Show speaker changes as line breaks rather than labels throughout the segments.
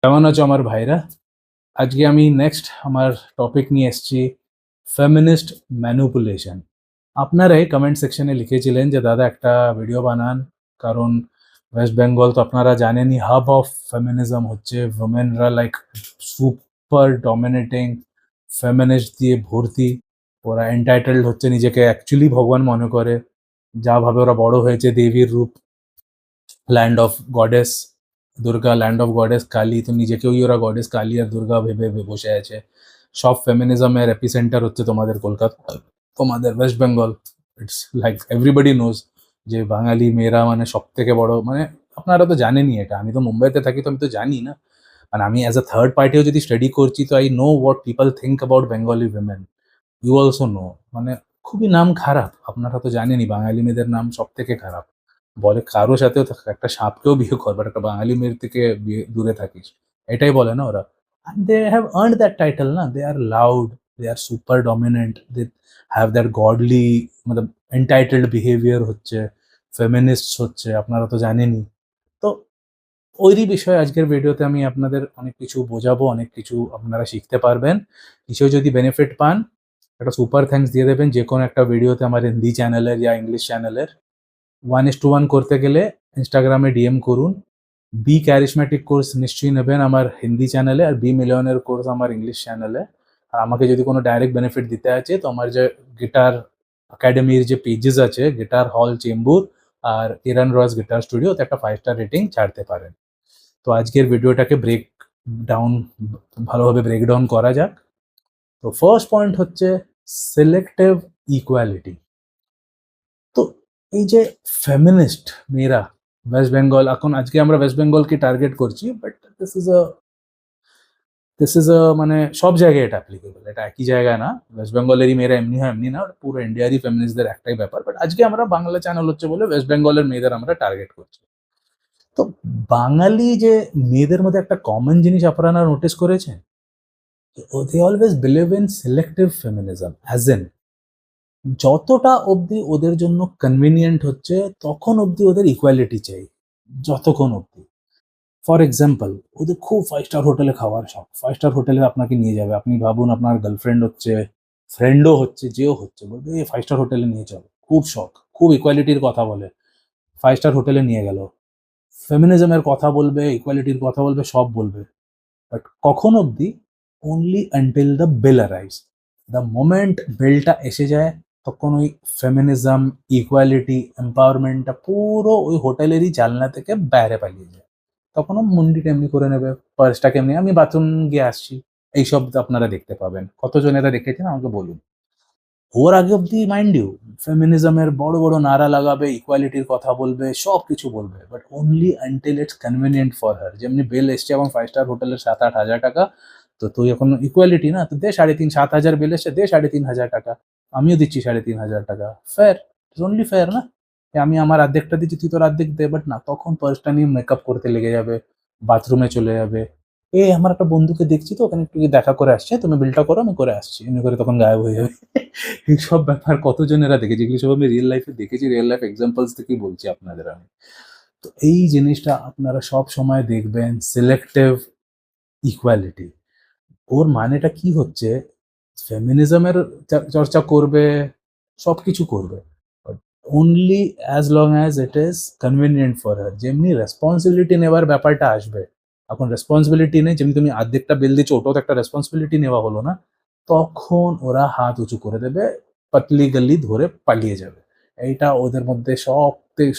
কেমন আছো আমার ভাইরা? আজকে আমি নেক্সট আমার টপিক নিয়ে এসেছি, ফেমিনিস্ট ম্যানিপুলেশন। আপনারাই কমেন্ট সেকশনে লিখেছিলেন যে দাদা একটা ভিডিও বানান, কারণ ওয়েস্ট বেঙ্গল তো আপনারা জানেনই হাব অফ ফেমিনিজম হচ্ছে। ওমেনরা লাইক সুপার ডমিনেটিং, ফেমিনিস্ট দিয়ে ভর্তি। ওরা এন্টাইটেলড হচ্ছে, নিজেকে অ্যাকচুয়ালি ভগবান মনে করে। যা ভাবে ওরা বড় হয়েছে দেবীর রূপ, land of goddess Durga, land of goddess Kali, তো নিজেকেই ওরা গডেস কালী আর দুর্গা ভেবে ভেবে বসে আছে। সব ফেমিনিজমের এপিসেন্টার হচ্ছে তোমাদের কলকাতা, তোমাদের West Bengal. It's like everybody knows যে বাঙালি মেয়েরা মানে সব থেকে বড়, মানে আপনারা তো জানেনই এটা। আমি তো মুম্বাইতে থাকি, তো আমি তো জানি না। মানে আমি অ্যাজ আ থার্ড পার্টিও যদি স্টাডি করছি, তো I know what people think about Bengali women. You also know. মানে খুবই নাম খারাপ, আপনারা তো জানেনই বাঙালি মেয়েদের নাম সব থেকে খারাপ। বলে কারো সাথেও একটা সাপকেও বিয়ে কর, বাট একটা বাঙালি মেয়ের থেকে দূরে থাকিস, এটাই বলে না ওরা। They have earned that title না, they are loud, they are super dominant, they have that godly মানে এন্টাইটেলড বিহেভিয়ার হচ্ছে, ফেমিনিস্ট হচ্ছে, আপনারা তো জানেনই। তো ওইরই বিষয়ে আজকের ভিডিওতে আমি আপনাদের অনেক কিছু বোঝাবো, অনেক কিছু আপনারা শিখতে পারবেন। কিছু যদি বেনিফিট পান, একটা সুপার থ্যাঙ্কস দিয়ে দেবেন যে কোনো একটা ভিডিওতে আমার হিন্দি চ্যানেলের ইয়া ইংলিশ চ্যানেলের। 1:1 করতে গেলে ইনস্টাগ্রামে ডিএম করুন। বি ক্যারিশম্যাটিক কোর্স নিশ্চয়ই নেবেন আমার হিন্দি চ্যানেলে, আর বি মিলিয়নের কোর্স আমার ইংলিশ চ্যানেলে। আর আমাকে যদি কোনো ডাইরেক্ট বেনিফিট দিতে আছে, তো আমার যে গিটার একাডেমির যে পেজেস আছে, গিটার হল চেম্বুর আর কিরণ রস গিটার স্টুডিও, তো একটা 5 স্টার রেটিং ছাড়তে পারেন। তো আজকের ভিডিওটাকে ব্রেক ডাউন, ভালোভাবে ব্রেকডাউন করা যাক। তো ফার্স্ট পয়েন্ট হচ্ছে সিলেক্টিভ ইকুয়ালিটি। তো এই যে ফেমিনিস্ট মেয়েরা ওয়েস্ট বেঙ্গল, এখন আজকে আমরা ওয়েস্ট বেঙ্গলকে টার্গেট করছি, বাট দিস ইজ আ মানে সব জায়গায় এটা অ্যাপ্লিকেবল, এটা একই জায়গায় না। ওয়েস্ট বেঙ্গলেরই মেয়েরা এমনি হয় এমনি না, পুরো ইন্ডিয়ারই ফেমিনিস্টদের একটাই ব্যাপার। বাট আজকে আমরা বাংলা চ্যানেল হচ্ছে বলে ওয়েস্ট বেঙ্গলের মেয়েদের আমরা টার্গেট করছি। তো বাঙালি যে মেয়েদের মধ্যে একটা কমন জিনিস আপনারা নোটিস করেছেন, they always believe in selective feminism, as in যতটা অবধি ওদের জন্য কনভিনিয়েন্ট হচ্ছে তখন অবধি ওদের ইকুয়ালিটি চাই, যতক্ষণ অবধি। ফর এক্সাম্পল, ওদের খুব 5 স্টার হোটেলে খাওয়ার শখ, 5 স্টার হোটেলে আপনাকে নিয়ে যাবে। আপনি ভাবুন আপনার গার্লফ্রেন্ড হচ্ছে, ফ্রেন্ডও হচ্ছে, যেও হচ্ছে, বলবে এই 5 স্টার হোটেলে নিয়ে চলো, খুব শখ, খুব ইকুয়ালিটির কথা বলে, 5 স্টার হোটেলে নিয়ে গেল। ফেমিনিজমের কথা বলবে, ইকুয়ালিটির কথা বলবে, সব বলবে, বাট কখন অবধি? Only until the bill arrives. The moment বিলটা এসে যায়, তখন ওই ফেমিনিজম, ইকুয়ালিটি, এম্পাওয়ারমেন্টটা পুরো ওই হোটেলেরই জানলা থেকে বাইরে পালিয়ে যায়। তখন ও মুন্ডিটা এমনি করে নেবে, পার্সটাকে এমনি, আমি বাথরুম গিয়ে আসছি, এইসব আপনারা দেখতে পাবেন। কতজন এরা দেখেছেন আমাকে বলুন। ওর আগে অব্দি মাইন্ড ইউ ফেমিনিজমের বড় বড় নারা লাগাবে, ইকুয়ালিটির কথা বলবে, সব কিছু বলবে, but only until it's convenient for her. যেমনি বিল এসছে এবং 5 স্টার হোটেলের 7-8 হাজার টাকা, তো তুই এখন ইকুয়ালিটি না, তো দে 3.5, 7 হাজার বিল এসছে, দে 3.5 হাজার টাকা, আমিও দিচ্ছি 3.5 হাজার টাকা। ফেয়ার, ইটস অনলি ফেয়ার না? যে আমি আমার অর্ধেকটা দিচ্ছি, তুই তোর অর্ধেক দে। বাট না, তখন পার্সটা নিয়ে মেকআপ করতে লেগে যাবে, বাথরুমে চলে যাবে। এ আমার একটা বন্ধুকে দেখছি, তো ওখানে একটু গিয়ে দেখা করে আসছে, তুমি বিলটা করো, আমি করে আসছি, এমনি করে তখন গায়েব হয়ে যাবে। এইসব ব্যাপার কতজনেরা দেখেছি, এগুলো সব আমি রিয়েল লাইফে দেখেছি, রিয়েল লাইফ এক্সাম্পলস থেকেই বলছি আপনাদের আমি। তো এই জিনিসটা আপনারা সব সময় দেখবেন, সিলেক্টিভ ইকুয়ালিটি। ওর মানেটা কি হচ্ছে? ফেমিনিজমের চর্চা করবে, সবকিছু করবে, only as long as it is convenient for her. যেমনি রেসপন্সিবিলিটি নেওয়ার ব্যাপারটা আসবে, এখন রেসপন্সিবিলিটি নেই, যেমনি তুমি অর্ধেকটা বিল দিচ্ছ, ওটাও তো একটা রেসপন্সিবিলিটি নেওয়া হলো না, তখন ওরা হাত উঁচু করে দেবে, পাতলি গলি ধরে পালিয়ে যাবে। এইটা ওদের মধ্যে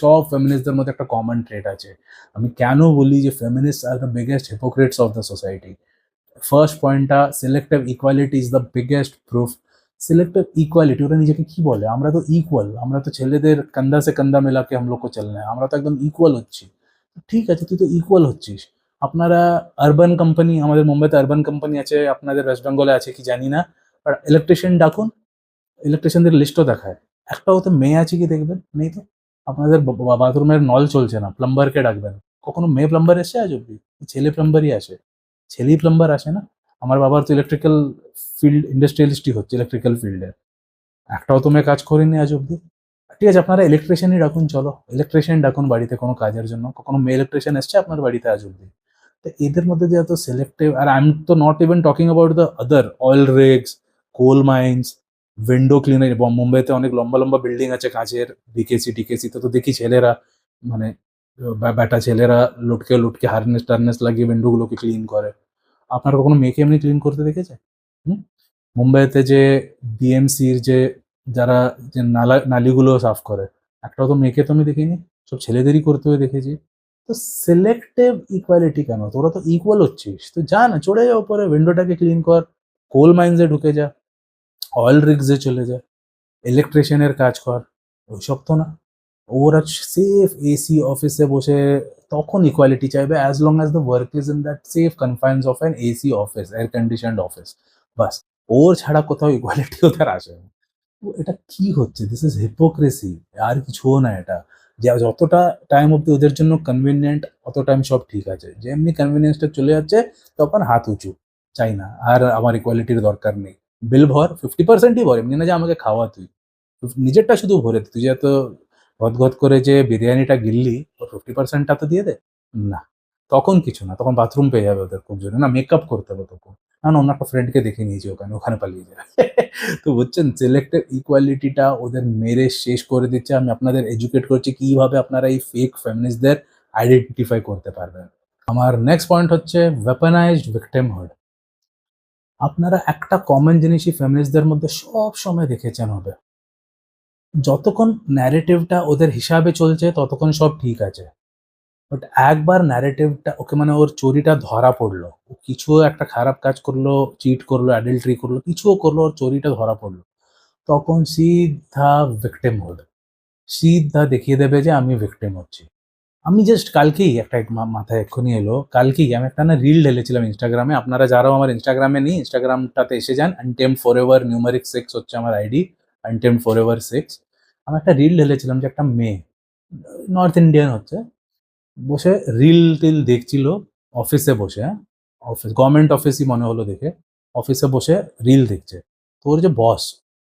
সব ফেমিনিস্টদের মধ্যে একটা কমন ট্রেট আছে। আমি কেন বলি যে feminist are the biggest hypocrites of the society? First পয়েন্টটা, selective equality is the biggest proof. Selective equality, ওরা নিজেকে কি বলে? আমরা তো ইকুয়াল, আমরা তো ছেলেদের কান্ধা সে কান্ধা মেলাকে हम लोग को चलना है, আমরা তো একদম ইকুয়াল হচ্ছি। ঠিক আছে, তুই তো ইকুয়াল হচ্ছিস। আপনারা আরবান কোম্পানি, আমাদের মুম্বাইতে আরবান কোম্পানি আছে, আপনাদের ওয়েস্ট বেঙ্গলে আছে কি জানি না, বাট ইলেকট্রিশিয়ান ডাকুন, ইলেকট্রিশিয়ানদের লিস্টও দেখায়, একটাও তো মেয়ে আছে কি দেখবেন? নেই তো। আপনাদের বাথরুমের নল চলছে না, প্লাম্বারকে ডাকবেন, কখনো মেয়ে প্লাম্বার এসে আজ অব্দি? ছেলে প্লাম্বারই আসে, ছেলেই প্লাম্বার আসে না। আমার বাবার তো ইলেকট্রিক্যাল ফিল্ড, ইন্ডাস্ট্রিয়ালিস্টই হচ্ছে ইলেকট্রিক্যাল ফিল্ডে, একটাও তো মেয়ে কাজ করেনি আজ অব্দি। ঠিক আছে, আপনারা ইলেকট্রিশিয়ানই ডাকুন, চলো ইলেকট্রিশিয়ান ডাকুন বাড়িতে কোনো কাজের জন্য, কখনো মেয়ে ইলেকট্রিশিয়ান এসছে আপনার বাড়িতে আজ অব্দি? তো এদের মধ্যে যে এত সিলেক্টিভ, আর আই এম তো not even talking about the other oil rigs, coal mines, window cleaner. মুম্বাইতে অনেক লম্বা লম্বা বিল্ডিং আছে কাঁচের, বিকেসি টিকেসি, তো দেখি ছেলেরা মানে ব্যাটা ছেলেরা লুটকে লুটকে হারনেস টারনেস লাগিয়ে উইন্ডোগুলোকে ক্লিন করে। আপনারা কখনো মেয়েকে এমনি ক্লিন করতে দেখেছে? হুম? মুম্বাইতে যে বিএমসির যে যারা যে নালিগুলো সাফ করে, একটাও তো মেয়েকে তো আমি দেখিনি, সব ছেলেদেরই করতে হয়ে দেখেছি। তো সিলেক্টিভ ইকুয়ালিটি কেন? তোরা তো ইকুয়াল হচ্ছিস, তো যা না চড়ে যা উপরে, উইন্ডোটাকে ক্লিন কর, কোল মাইন্সে ঢুকে যা, অয়েল রিগসে চলে যা, ইলেকট্রিশিয়ানের কাজ কর, ওইসব তো না। ওরা সেফ এসি অফিসে বসে তখন ইকুয়ালিটি চাইবে, as long as the work is in that safe confines of an AC office, air conditioned office, বাস। ওর ছাড়া কোথাও ইকুয়ালিটি ওদের আসে না। তো এটা কি হচ্ছে? দিস ইজ হিপোক্রেসি, আর কিছুও না এটা। যে যতটা টাইম অব্দি ওদের জন্য কনভিনিয়েন্ট, অত টাইম সব ঠিক আছে, যেমনি কনভিনিয়েন্সটা চলে যাচ্ছে তখন হাত উঁচু, চাই না আর আমার ইকুয়ালিটির দরকার নেই। বিল ভর, 50%ই ভর, এমনি না যে আমাকে খাওয়া তুই, নিজেরটা শুধু ভরে দে। তুই যে এত গদগদ করে যে বিরিয়ানিটা গিললি, ওর 50%টা তো দিয়ে দে। না, তখন কিছু না, তখন বাথরুম পেয়ে যাবে ওদের খুব জোরে, না মেকআপ করতে হবে তখন, না অন্য একটা ফ্রেন্ডকে দেখে নিয়েছি ওখানে, ওখানে পালিয়ে যায়। তো বুঝছেন, সিলেক্টিভ ইকুয়ালিটিটা ওদের মেরে শেষ করে দিচ্ছে। আমি আপনাদের এডুকেট করছি কিভাবে আপনারা এই ফেক ফেমিনিস্টদের আইডেন্টিফাই করতে পারবেন। আমার নেক্সট পয়েন্ট হচ্ছে ওয়েপনাইজড ভিকটিমহুড। আপনারা একটা কমন জিনিসই ফেমিনিস্টদের মধ্যে সব সময় দেখেছেন হবে, যতক্ষণ ন্যারেটিভটা ওদের হিসাবে চলছে ততক্ষণ সব ঠিক আছে, বাট একবার ন্যারেটিভটা ওকে মানে ওর চোরিটা ধরা পড়লো, ও কিছু একটা খারাপ কাজ করলো, চিট করলো, অ্যাডাল্টারি করলো, কিছুও করলো, ওর চোরিটা ধরা পড়লো, তখন সিধা ভিকটিমহুড, সিধা দেখিয়ে দেবে যে আমি ভিকটিম হচ্ছি। আমি জাস্ট কালকেই একটা মাথায় এক্ষুনি এলো, কালকেই আমি একটা না রিল ঢেলেছিলাম ইনস্টাগ্রামে। আপনারা যারাও আমার ইনস্টাগ্রামে নেই, ইনস্টাগ্রামটাতে এসে যান, আনটেমড ফরএভার নিউমারিক 6 হচ্ছে আমার আইডি, আনটেমড ফরএভার 6। আমি একটা রিল ঢেলেছিলাম যে একটা মেয়ে, নর্থ ইন্ডিয়ান হচ্ছে, বসে রিল টিল দেখছিল অফিসে বসে, হ্যাঁ, অফিস গভর্নমেন্ট অফিসই মনে হলো দেখে, অফিসে বসে রিল দেখছে। তো ওর যে বস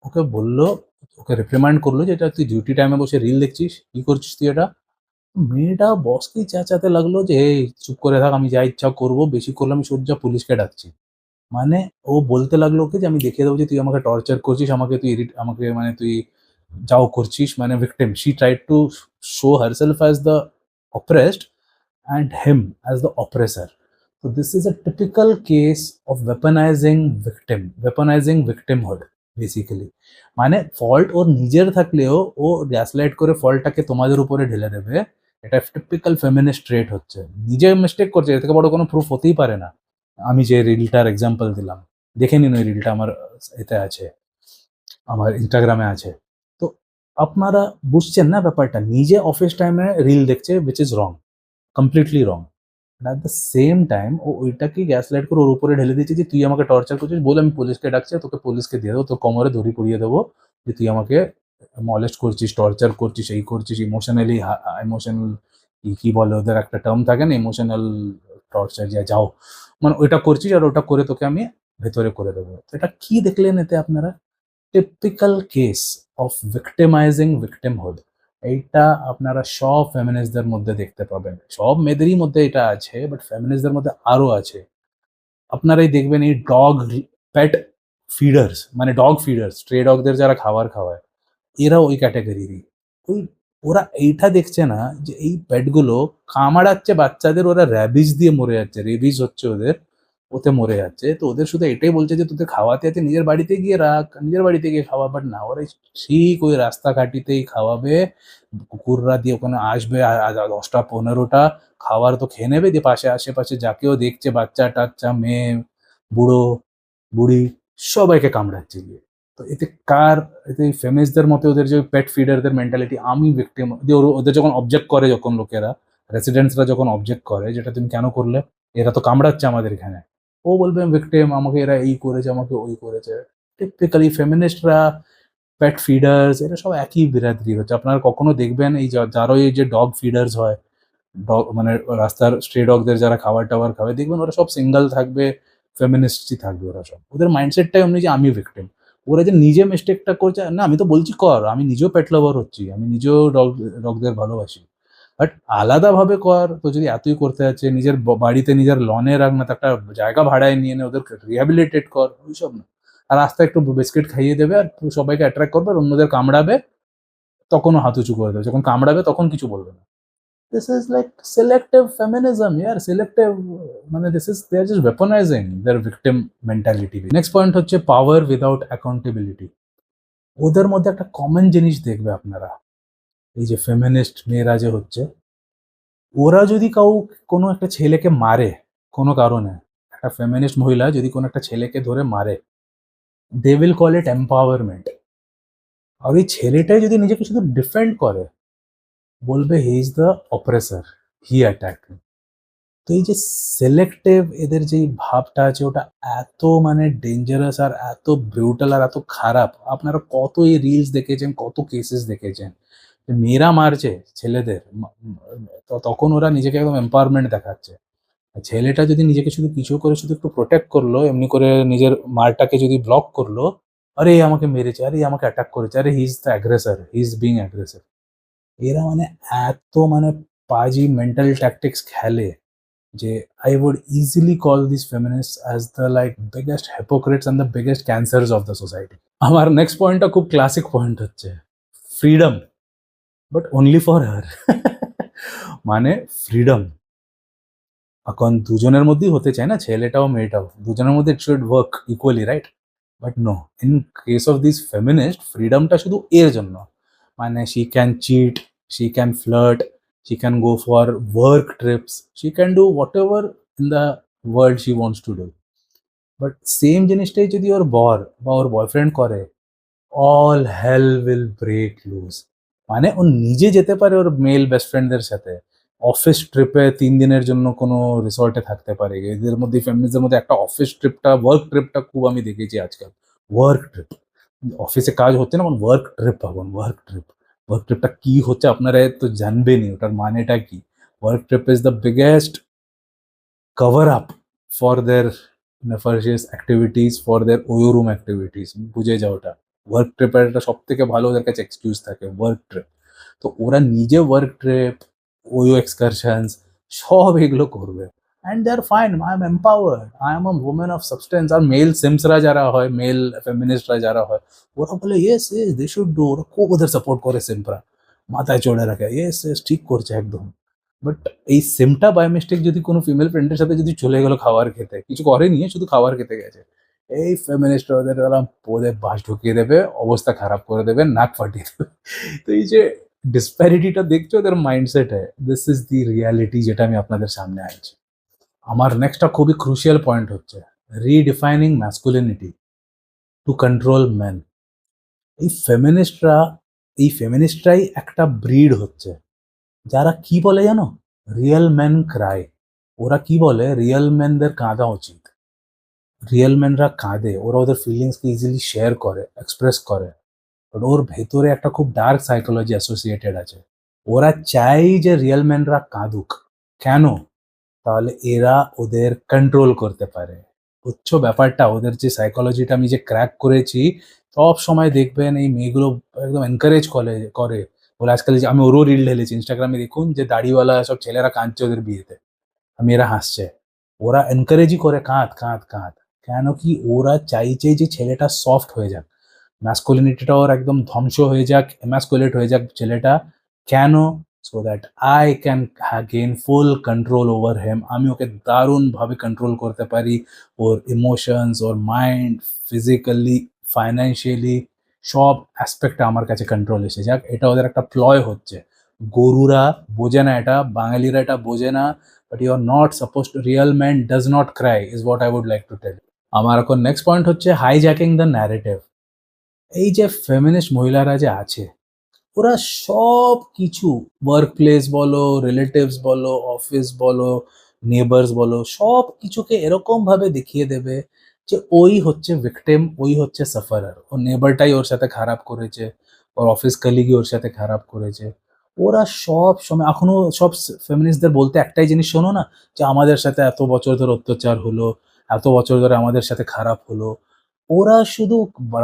ওকে বললো, ওকে রিপ্রিমান্ড করলো যে এটা তুই ডিউটি টাইমে বসে রিল দেখছিস, কি করছিস তুই এটা। মেয়েটা বসকেই চেঁচাতে লাগলো যে এই চুপ করে থাক, আমি যা ইচ্ছা করবো, বেশি করলে আমি সোজা পুলিশকে ডাকছি। মানে ও বলতে লাগলো ওকে যে আমি দেখিয়ে দেবো যে তুই আমাকে টর্চার করছিস, আমাকে তুই আমাকে মানে তুই যাও করছিস, মানে victim. She tried to show herself as the oppressed and him as the oppressor. So this is a typical case of weaponizing victimhood basically. মানে ফল্ট ওর নিজের থাকলেও ও গ্যাসলাইট করে ফল্টটাকে তোমাদের উপরে ঢেলে দেবে। এটা টিপিক্যাল ফেমিনিস্ট ট্রেট হচ্ছে। নিজে মিস্টেক করছে, এর থেকে বড় কোনো প্রুফ হতেই পারে না। আমি যে রিলটার এক্সাম্পল দিলাম, দেখে নিন, ওই রিলটা আমার এতে আছে, আমার ইনস্টাগ্রামে আছে। তো আপনারা বুঝছেন না ব্যাপারটা, নিজে অফিস টাইমে রিল দেখছে, which is wrong, completely wrong. At the same time ও ওইটাকে গ্যাসলাইট করে ওর উপরে ঢেলে দিয়েছে যে তুই আমাকে টর্চার করছিস, বলে আমি পুলিশকে ডাকছি, তোকে পুলিশকে দিয়ে দেবো, তোর কোমরে দড়ি পরিয়ে দেবো যে তুই আমাকে মলেস্ট করছিস, টর্চার করছিস, এই করছিস, ইমোশনালি, ইমোশনাল কি বলে ওদের একটা টার্ম থাকে না, ইমোশনাল টর্চার, যা যাও মানে ওইটা করছিস, আর ওটা করে তোকে আমি ভেতরে করে দেবো। তো এটা কি দেখলেন এতে আপনারা? Typical case of victimising victimhood. এইটা আপনারা সব ফেমিনিস্টদের মধ্যে দেখতে পাবেন, সব মেয়েদেরই মধ্যে এটা আছে, বাট ফেমিনিস্টদের মধ্যে আরো আছে। আপনারাই দেখবেন এই ডগ পেট ফিডার্স, মানে ডগ ফিডার্স, স্ট্রে ডগদের যারা খাবার খাওয়ায়, এরা ওই ক্যাটাগরিরই। ওই ওরা এইটা দেখছে না যে এই পেটগুলো কামড়াচ্ছে বাচ্চাদের, ওরা র্যাবিজ দিয়ে মরে যাচ্ছে, রেবিজ হচ্ছে ওদের, ওতে মরে যাচ্ছে। তো ওদের শুধু এটাই বলছে যে তোদের খাওয়াতে আছে, নিজের বাড়িতে গিয়ে রাখ, নিজের বাড়িতে গিয়ে খাওয়া, বাট না, ওরা ঠিক ওই রাস্তাঘাটিতেই খাওয়াবে, কুকুররা দিয়ে ওখানে আসবে 10টা 15টা, খাবার তো খেয়ে নেবে, দিয়ে পাশে আশেপাশে যাকেও দেখছে, বাচ্চা টাচ্চা, মেয়ে, বুড়ো বুড়ি, সবাইকে কামড়াচ্ছে গিয়ে। তো এতে কার, এতে ফেমিনিস্টদের মতে ওদের যে পেট ফিডারদের মেন্টালিটি, আমি ভিকটিম, দিয়ে ওদের যখন অবজেক্ট করে, যখন লোকেরা রেসিডেন্টসরা যখন অবজেক্ট করে যেটা তুমি কেন করলে, এরা তো কামড়াচ্ছে আমাদের এখানে, ও বলবে ভিকটিম, আমাকে এরা এই করেছে, আমাকে ওই করেছে। টিপিক্যালি ফেমিনিস্টরা, পেট ফিডার্স, এরা সব একই বিরাদরি হচ্ছে। আপনারা কখনো দেখবেন এই যারা এই যে ডগ ফিডার্স হয়, ডগ মানে রাস্তার স্ট্রে ডগদের যারা খাবার টাবার খাবে, দেখবেন ওরা সব সিঙ্গেল থাকবে, ফেমিনিস্টই থাকবে ওরা সব। ওদের মাইন্ডসেটটাই অমনি যে আমি ভিকটিম। ওরা যে নিজে মিস্টেকটা করছে, না আমি তো বলছি কর, আমি নিজেও পেট লাভার হচ্ছি, আমি নিজেও ডগদের ভালোবাসি, বাট আলাদাভাবে কর, তো যদি এতই করতে যাচ্ছে নিজের বাড়িতে নিজের লনে রাখ না, তো একটা জায়গা ভাড়ায় নিয়ে নে, ওদেরকে রিহ্যাবিলিটেট কর, ওইসব না। আর রাস্তায় একটু বিস্কিট খাইয়ে দেবে আর সবাইকে অ্যাট্রাক্ট করবে, আর অন্যদের কামড়াবে তখনও হাত উঁচু করে দেবে, যখন কামড়াবে তখন কিছু বলবে না। This is like selective feminism ইয়ার, সিলেক্টিভ, মানে this is they are just weaponising their victim mentality. Next point হচ্ছে পাওয়ার উইদাউট অ্যাকাউন্টেবিলিটি। ওদের মধ্যে একটা কমন জিনিস দেখবে আপনারা, এই যে ফেমিনিস্ট মেয়েরা যে হচ্ছে, ওরা যদি কোনো একটা ছেলেকে মারে কোনো কারণে, একটা ফেমিনিস্ট মহিলা যদি কোনো একটা ছেলেকে ধরে মারে, they will call it empowerment. আর ওই ছেলেটাই যদি নিজেকে শুধু ডিফেন্ড করে, বলবে he is the oppressor, he attack. তো এই যে সিলেক্টিভ এদের যে ভাবটা আছে, ওটা এত মানে ডেঞ্জারাস আর এত ব্রুটাল আর এত খারাপ। আপনারা কত এই রিলস দেখেছেন, কত কেসেস দেখেছেন, যে মেয়েরা মারছে ছেলেদের, তো তখন ওরা নিজেকে একদম এম্পাওয়ারমেন্ট দেখাচ্ছে। আর ছেলেটা যদি নিজেকে শুধু কিছু করে শুধু একটু প্রোটেক্ট করলো, এমনি করে নিজের মারটাকে যদি ব্লক করলো, আরে এ আমাকে মেরেছে, আরে এ আমাকে অ্যাটাক করেছে, আরে he is the aggressor, he is being aggressive. এরা মানে এত মানে পাজি মেন্টাল ট্যাকটিক্স খেলে, যে I would easily call these feminists as the like biggest hypocrites and the biggest cancers of the society. আমার নেক্সট পয়েন্টটা খুব ক্লাসিক পয়েন্ট হচ্ছে freedom, but only for her. মানে ফ্রিডম এখন দুজনের মধ্যেই হতে চায় না, ছেলেটাও মেয়েটাও, দুজনের মধ্যে it should work equally, right? But no, in case of this feminist, ফ্রিডমটা শুধু এর জন্য, মানে she can cheat, she can flirt, she can go for work trips, she can do whatever in the world she wants to do. But same জিনিসটাই যদি ওর বর বা ওর boyfriend করে, all hell will break loose. মানে ও নিজে যেতে পারে ওর mail best ফ্রেন্ডদের সাথে অফিস ট্রিপে 3 দিনের জন্য কোনো রিসর্টে থাকতে পারে। এদের মধ্যে ফেমিনিস্টদের মধ্যে একটা অফিস ট্রিপটা, ওয়ার্ক ট্রিপটা খুব আমি দেখেছি আজকাল। ওয়ার্ক ট্রিপ, অফিসে কাজ হচ্ছে না, ওয়ার্ক ট্রিপ ভাবুন, ওয়ার্ক ট্রিপ। ওয়ার্ক ট্রিপটা কি হচ্ছে আপনারা তো জানবেনই, ওটার মানেটা কি। Work trip is the biggest cover up for their nefarious activities, for their OYO room activities. বুঝে যাও ওটা। ওয়ার্ক ট্রিপের একটা সব থেকে ভালো ওদের কাছে এক্সকিউজ থাকে, ওয়ার্ক ট্রিপ। তো ওরা নিজে ওয়ার্ক ট্রিপ, ওয়ো এক্সকারশনস সব এগুলো করবে, and they are fine. I am empowered, I am a women of substance. আর মেল সিমসরা যারা হয়, মেল ফেমিনিস্টরা যারা হয়, ওরা বলে yes yes they should do. ওরা খুব ওদের সাপোর্ট করে, সিমরা মাথায় চড়ে রাখে, ইয়েস ইয়েস ঠিক করছে একদম। বাট এই সিমটা বাই মিস্টেক যদি কোনো ফিমেল ফ্রেন্ডের সাথে যদি চলে গেল খাবার খেতে, কিছু করেনি, শুধু খাবার খেতে গেছে, এই ফেমিনিস্ট ওদের তারা ওদের বাস ঢুকিয়ে দেবে, অবস্থা খারাপ করে দেবে, নাক ফাটিয়ে দেবে। তো এই যে ডিসপ্যারিটিটা দেখছো ওদের মাইন্ডসেটে, দিস ইজ দি রিয়ালিটি যেটা আমি আপনাদের সামনে আনছি। আমার নেক্সটটা খুবই ক্রুশিয়াল পয়েন্ট হচ্ছে রিডিফাইনিং ম্যাসকুলিনিটি টু কন্ট্রোল ম্যান। এই ফেমিনিস্টরা, এই ফেমিনিস্টরাই একটা ব্রিড হচ্ছে যারা কি বলে জানো, রিয়েল ম্যান ক্রাই। ওরা কি বলে, রিয়েল ম্যানদের কাঁদা উচিত। রিয়েল ম্যানরা কাঁদে, ওরা ওদের ফিলিংসকে ইজিলি শেয়ার করে, এক্সপ্রেস করে। বাট ওর ভেতরে একটা খুব ডার্ক সাইকোলজি অ্যাসোসিয়েটেড আছে। ওরা চাই যে রিয়েল ম্যানরা কাঁদুক। কেন? তাহলে এরা ওদের কন্ট্রোল করতে পারে। বুঝছো ব্যাপারটা? ওদের যে সাইকোলজিটা আমি যে ক্র্যাক করেছি, সব সময় দেখবেন এই মেয়েগুলো একদম এনকারেজ করে বলে। আজকাল যে আমি ওরও রিল ঢেলেছি ইনস্টাগ্রামে, দেখুন যে দাড়িওয়ালা সব ছেলেরা কাঁদছে ওদের বিয়েতে, মেয়েরা হাসছে। ওরা এনকারেজই করে কাঁদ কাঁদ কাঁদ। কেন কি? ওরা চাইছে যে ছেলেটা সফট হয়ে যাক, ম্যাসকুলিনিটিটা ওর একদম ধ্বংস হয়ে যাক, এমাস্কুলেট হয়ে যাক ছেলেটা। কেন? So that I can gain full control over him. আমি ওকে দারুণভাবে কন্ট্রোল করতে পারি, ওর ইমোশনস, ওর মাইন্ড, ফিজিক্যালি, ফাইন্যান্সিয়ালি, সব অ্যাসপেক্টে আমার কাছে কন্ট্রোল এসে যাক। এটা ওদের একটা প্লয় হচ্ছে। গরুরা বোঝে না এটা, বাঙালিরা এটা বোঝে না। But you are not suppose to, real man does not cry is what I would like to tell. আমার এখন নেক্সট পয়েন্ট হচ্ছে হাইজ্যাকিং দ্য ন্যারেটিভ। এই যে ফেমিনিস্ট মহিলারা যে আছে, ওরা সব কিছু, ওয়ার্ক প্লেস বলো, রিলেটিভস বলো, অফিস বলো, নেবার্স বলো, সব কিছুকে এরকমভাবে দেখিয়ে দেবে যে ওই হচ্ছে ভিকটিম, ওই হচ্ছে সাফারার। ওর নেবারটাই ওর সাথে খারাপ করেছে, ওর অফিস কলিগই ওর সাথে খারাপ করেছে। ওরা সব সময় এখনো সব ফেমিনিস্টদের বলতে একটাই জিনিস শোনো না, যে আমাদের সাথে এত বছর ধরে অত্যাচার হলো, এত বছর ধরে আমাদের সাথে খারাপ হলো। ওরা শুধু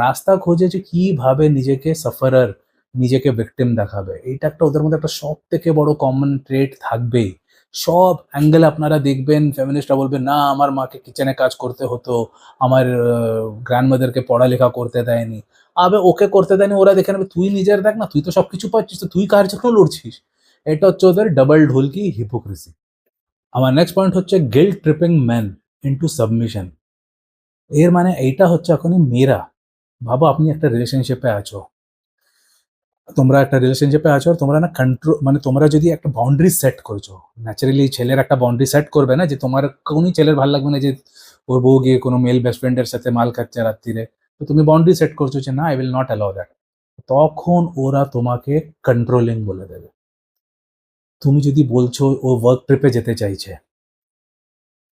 রাস্তা খোঁজে যে কিভাবে নিজেকে সাফারার, নিজেকে ভিকটিম দেখাবে। এইটা একটা ওদের মধ্যে একটা সবথেকে বড় কমন ট্রেট থাকবেই। সব অ্যাঙ্গেলে আপনারা দেখবেন ফেমিনিস্টরা বলবে, "না, আমার মাকে কিচেনে কাজ করতে হতো, আমার গ্র্যান্ডমাদারকে পড়ালেখা করতে দেয়নি।" আবে ওকে করতে দেয়নি, ওরা দেখে নেবে। তুই নিজের দেখ না, তুই তো সবকিছু পাচ্ছিস, তো তুই কার জন্য লড়ছিস? এটা হচ্ছে ওদের ডাবল ঢোলকি হিপোক্রিসি। আমার নেক্সট পয়েন্ট হচ্ছে guilt tripping men into submission. এর মানে এইটা হচ্ছে এখনই মেয়েরা, ভাবো আপনি একটা রিলেশনশিপে আছো, তোমরা একটা রিলেশনশিপে আছো আর তোমরা না কন্ট্রোল, মানে তোমরা যদি একটা বাউন্ডারি সেট করছো, ন্যাচারালি ছেলের একটা বাউন্ডারি সেট করবে না যে তোমার কোনই ছেলের ভালো লাগবে না যে ওর বউ গিয়ে কোনো মেল বেস্ট ফ্রেন্ডের সাথে মাল খাচ্ছে রাত্রিরে। তো তুমি বাউন্ডারি সেট করছো যে না, I will not allow that. তখন ওরা তোমাকে কন্ট্রোলিং বলে দেবে। তুমি যদি বলছো ও ওয়ার্ক ট্রিপে যেতে চাইছে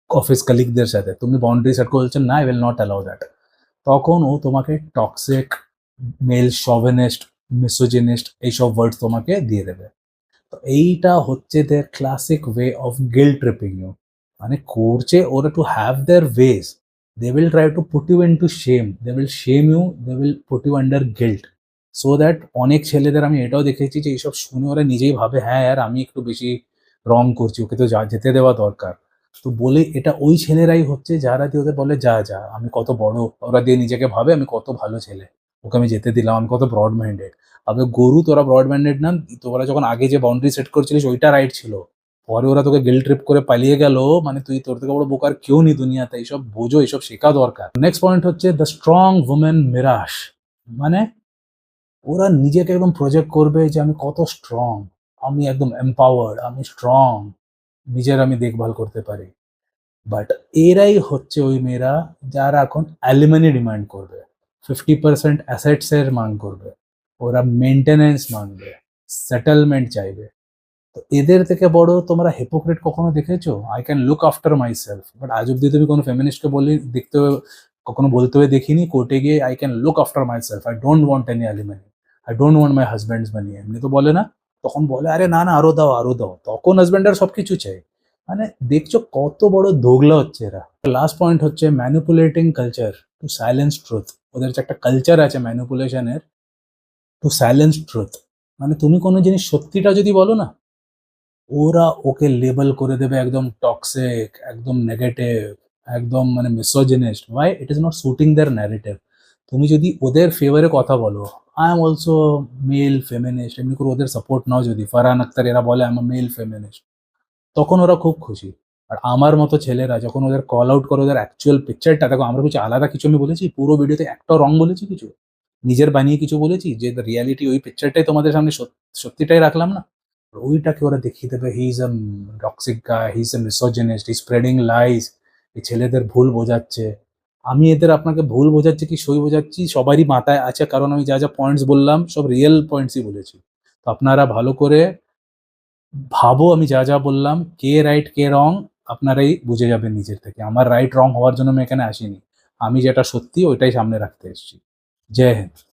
অফিস কলিগদের সাথে, তুমি বাউন্ডারি সেট করে বলছো না, I will not allow that, তখন ও তোমাকে টক্সিক, মেল শোভেনিস্ট, মিসোজিনিস্ট এইসব ওয়ার্ড তোমাকে দিয়ে দেবে। তো এইটা হচ্ছে their classic way of guilt tripping you. মানে করছে ওরা to have their ways. They will try to put you into shame. They will shame you. They will put you under guilt. So that অনেক ছেলেদের আমি এটাও দেখেছি যে এইসব শুনে ওরা নিজেই ভাবে, হ্যাঁ यार আমি একটু বেশি রং করছি, ওকে তো যেতে দেওয়া দরকার। তো বলে এটা ওই ছেলেরাই হচ্ছে যারা দিয়ে ওদের বলে, যা যা আমি কত বড়, ওরা দিয়ে নিজেকে ভাবে আমি কত ভালো ছেলে, ওকে আমি যেতে দিলাম, আমি কত ব্রড মাইন্ডেড। আবে গরু, তোরা ব্রড মাইন্ডেড না, তোরা যখন আগে যে বাউন্ডারি সেট করছিলিস ওইটা রাইট ছিল, পরে ওরা তোকে গিল্ট ট্রিপ করে পালিয়ে গেল, মানে তুই, তোর থেকে বড় বোকার কেউ নেই দুনিয়াতে। এইসব বোঝো, এইসব শেখা দরকার। নেক্সট পয়েন্ট হচ্ছে দ্য স্ট্রং উমেন মিরাশ। মানে ওরা নিজেকে একদম প্রজেক্ট করবে যে আমি কত স্ট্রং, আমি একদম এম্পাওয়ার্ড, আমি স্ট্রং, নিজের আমি দেখভাল করতে পারি। বাট এরাই হচ্ছে ওই মেয়েরা যারা এখন অ্যালিমনি ডিমান্ড করবে, 50% অ্যাসেটসের মাং করবে, ওরা মেনটেনেন্স মাংবে, সেটেলমেন্ট চাইবে। তো এদের থেকে বড় তোমরা হিপোক্রেট কখনো দেখেছো? I can look after my self, but আজ অব্দি তুমি কোনো ফেমিনিস্টকে দেখতে কখনো বলতে হয়ে দেখিনি কোর্টে গিয়ে, I can look after myself, I don't want any alimony, I don't want my husband's money. এমনি তো বলে না, তখন বলে আরে না না আরো দাও আরো দাও, তখন হাজব্যান্ডের সব কিছু চাই। মানে দেখছো কত বড় দোগলা হচ্ছে এরা। লাস্ট পয়েন্ট হচ্ছে manipulating culture to silence truth. ওদের যে একটা কালচার আছে ম্যানিপুলেশনের টু সাইলেন্স ট্রুথ, মানে তুমি কোনো জিনিস সত্যিটা যদি বলো না, ওরা ওকে লেবেল করে দেবে একদম টক্সিক, একদম নেগেটিভ, একদম মানে misogynist. Why? It is not suiting their narrative. তুমি যদি ওদের ফেভারে কথা বলো, I am also male feminist, এমনি করে ওদের সাপোর্ট নাও, যদি ফারহান আক্তার এরা বলে আই এম মেল ফেমিনিস্ট, তখন ওরা খুব খুশি। আর আমার মতো ছেলেরা যখন ওদের কল আউট করে ওদের অ্যাকচুয়াল পিকচারটা, দেখো আমরা কিছু আলাদা কিছু আমি বলেছি পুরো ভিডিওতে, একটাও রং বলেছি কিছু, নিজের বানিয়ে কিছু বলেছি যে রিয়ালিটি ওই পিকচারটাই তোমাদের সামনে সত্যিটাই রাখলাম না, ওইটাকে ওরা দেখিয়ে দেবে he is a toxic guy, he is a misogynist, he spreading lies, এই ছেলেদের ভুল বোঝাচ্ছে। আমি এদের আপনাকে ভুল বোঝাচ্ছি কি সই বোঝাচ্ছি সবারই মাথায় আছে, কারণ আমি যা যা পয়েন্টস বললাম সব রিয়েল পয়েন্টসই বলেছি। তো আপনারা ভালো করে ভাবো, আমি যা যা বললাম কে রাইট কে রং আপনারাই বুঝে যাবেন নিজের থেকে। আমার রাইট রং হওয়ার জন্য আমি এখানে আসিনি, আমি যেটা সত্যি ওইটাই সামনে রাখতে এসেছি। জয় হিন্দ।